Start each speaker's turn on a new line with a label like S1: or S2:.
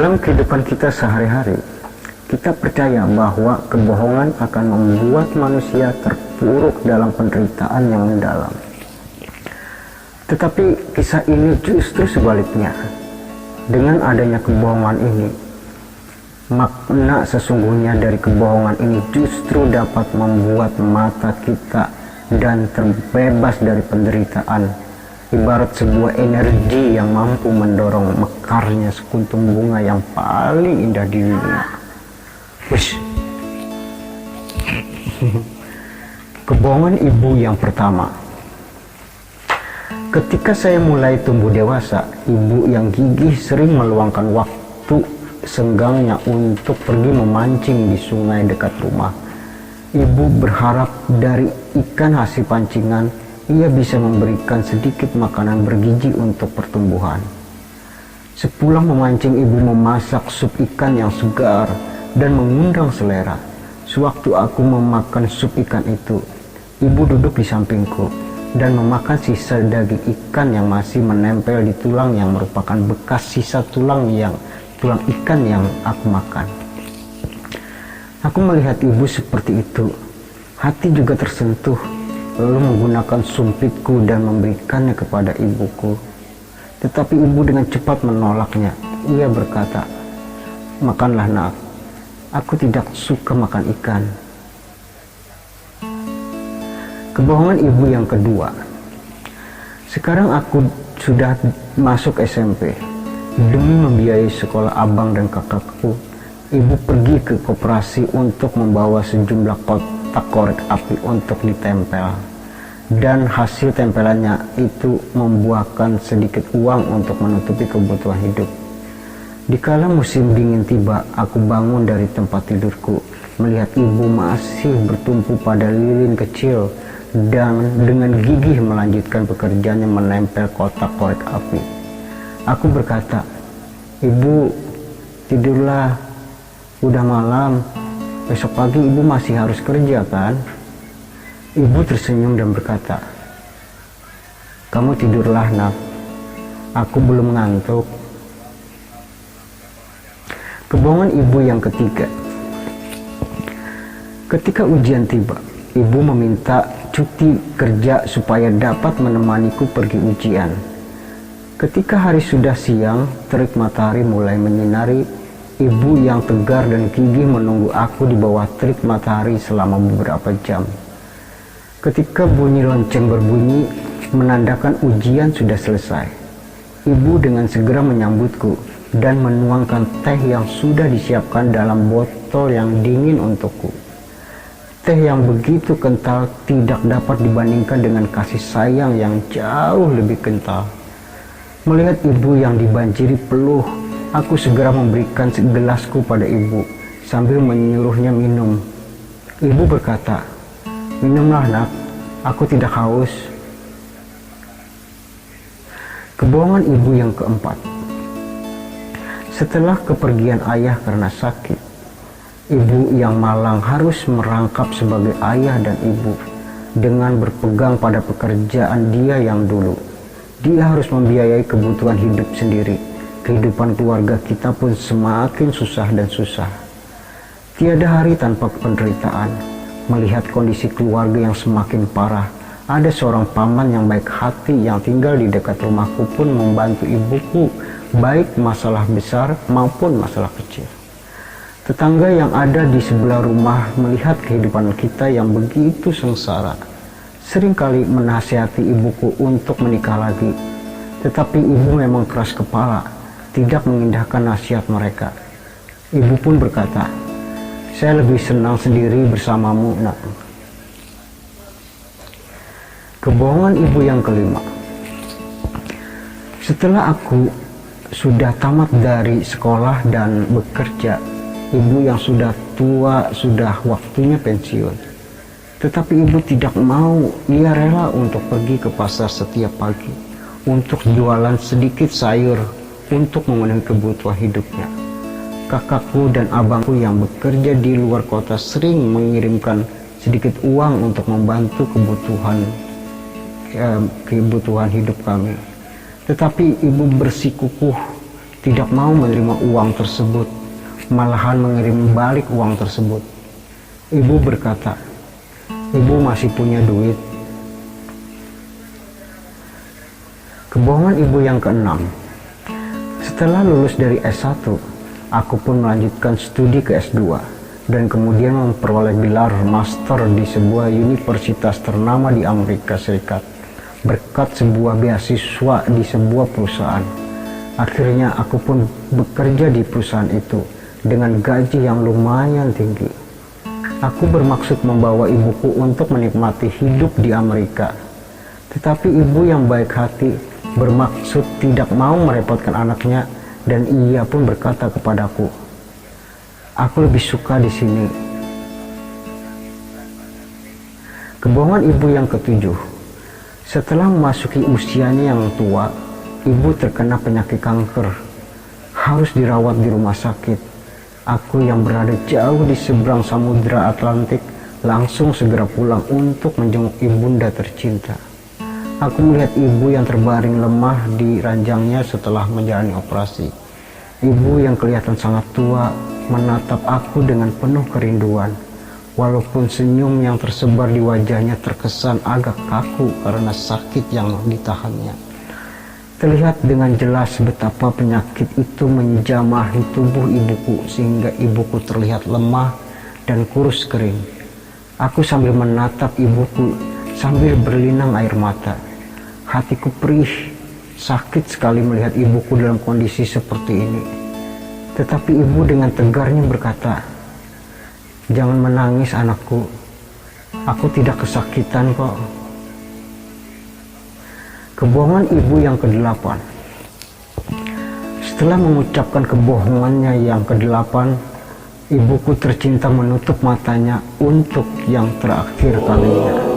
S1: Dalam kehidupan kita sehari-hari, kita percaya bahwa kebohongan akan membuat manusia terpuruk dalam penderitaan yang mendalam. Tetapi kisah ini justru sebaliknya. Dengan adanya kebohongan ini, makna sesungguhnya dari kebohongan ini justru dapat membuat mata kita dan terbebas dari penderitaan, ibarat sebuah energi yang mampu mendorong mekarnya sekuntum bunga yang paling indah di dunia. Wish. Kebohongan ibu yang pertama. Ketika saya mulai tumbuh dewasa, ibu yang gigih sering meluangkan waktu senggangnya untuk pergi memancing di sungai dekat rumah. Ibu berharap dari ikan hasil pancingan ia bisa memberikan sedikit makanan bergizi untuk pertumbuhan. Sepulang memancing, ibu memasak sup ikan yang segar dan mengundang selera. Sewaktu aku memakan sup ikan itu, ibu duduk di sampingku dan memakan sisa daging ikan yang masih menempel di tulang yang merupakan bekas sisa tulang ikan yang aku makan. Aku melihat ibu seperti itu. Hati juga tersentuh, lalu menggunakan sumpitku dan memberikannya kepada ibuku. Tetapi ibu dengan cepat menolaknya. Ia berkata, "Makanlah nak, aku tidak suka makan ikan." Kebohongan ibu yang kedua. Sekarang aku sudah masuk SMP. Demi membiayai sekolah abang dan kakakku, ibu pergi ke koperasi untuk membawa sejumlah kotak korek api untuk ditempel. Dan hasil tempelannya itu membuahkan sedikit uang untuk menutupi kebutuhan hidup. Dikala musim dingin tiba, aku bangun dari tempat tidurku, melihat ibu masih bertumpu pada lilin kecil dan dengan gigih melanjutkan pekerjaannya menempel kotak korek api. Aku berkata, "Ibu, tidurlah, udah malam, besok pagi ibu masih harus kerja kan?" Ibu tersenyum dan berkata, "Kamu tidurlah nak, aku belum ngantuk." Kebohongan ibu yang ketiga. Ketika ujian tiba, ibu meminta cuti kerja supaya dapat menemaniku pergi ujian. Ketika hari sudah siang, terik matahari mulai menyinari. Ibu yang tegar dan gigih menunggu aku di bawah terik matahari selama beberapa jam. Ketika bunyi lonceng berbunyi, menandakan ujian sudah selesai. Ibu dengan segera menyambutku dan menuangkan teh yang sudah disiapkan dalam botol yang dingin untukku. Teh yang begitu kental tidak dapat dibandingkan dengan kasih sayang yang jauh lebih kental. Melihat ibu yang dibanjiri peluh, aku segera memberikan segelasku pada ibu sambil menyuruhnya minum. Ibu berkata, "Minumlah nak, aku tidak haus." Kebohongan ibu yang keempat. Setelah kepergian ayah karena sakit, ibu yang malang harus merangkap sebagai ayah dan ibu dengan berpegang pada pekerjaan dia yang dulu. Dia harus membiayai kebutuhan hidup sendiri. Kehidupan keluarga kita pun semakin susah dan susah. Tiada hari tanpa penderitaan. Melihat kondisi keluarga yang semakin parah, ada seorang paman yang baik hati yang tinggal di dekat rumahku pun membantu ibuku, baik masalah besar maupun masalah kecil. Tetangga yang ada di sebelah rumah melihat kehidupan kita yang begitu sengsara, seringkali menasihati ibuku untuk menikah lagi. Tetapi ibu memang keras kepala, tidak mengindahkan nasihat mereka. Ibu pun berkata, "Saya lebih senang sendiri bersamamu nak." Kebohongan ibu yang kelima. Setelah aku sudah tamat dari sekolah dan bekerja, ibu yang sudah tua sudah waktunya pensiun. Tetapi ibu tidak mau. Ia rela untuk pergi ke pasar setiap pagi untuk jualan sedikit sayur untuk memenuhi kebutuhan hidupnya. Kakakku dan abangku yang bekerja di luar kota sering mengirimkan sedikit uang untuk membantu kebutuhan hidup kami. Tetapi ibu bersikukuh tidak mau menerima uang tersebut, malahan mengirim balik uang tersebut. Ibu berkata, ibu masih punya duit. Kebohongan ibu yang keenam. Setelah lulus dari S1, aku pun melanjutkan studi ke S2 dan kemudian memperoleh gelar master di sebuah universitas ternama di Amerika Serikat berkat sebuah beasiswa di sebuah perusahaan. Akhirnya aku pun bekerja di perusahaan itu dengan gaji yang lumayan tinggi. Aku bermaksud membawa ibuku untuk menikmati hidup di Amerika. Tetapi ibu yang baik hati bermaksud tidak mau merepotkan anaknya, dan ia pun berkata kepadaku, aku lebih suka di sini. Kebohongan ibu yang ketujuh. Setelah memasuki usianya yang tua, ibu terkena penyakit kanker, harus dirawat di rumah sakit. Aku yang berada jauh di seberang samudra Atlantik langsung segera pulang untuk menjenguk ibunda tercinta. Aku melihat ibu yang terbaring lemah di ranjangnya setelah menjalani operasi. Ibu yang kelihatan sangat tua menatap aku dengan penuh kerinduan, walaupun senyum yang tersebar di wajahnya terkesan agak kaku karena sakit yang ditahannya. Terlihat dengan jelas betapa penyakit itu menjamahi tubuh ibuku sehingga ibuku terlihat lemah dan kurus kering. Aku sambil menatap ibuku sambil berlinang air mata. Hatiku perih, sakit sekali melihat ibuku dalam kondisi seperti ini. Tetapi ibu dengan tegarnya berkata, jangan menangis anakku, aku tidak kesakitan kok. Kebohongan ibu yang ke-8. Setelah mengucapkan kebohongannya yang ke-8, ibuku tercinta menutup matanya untuk yang terakhir kalinya.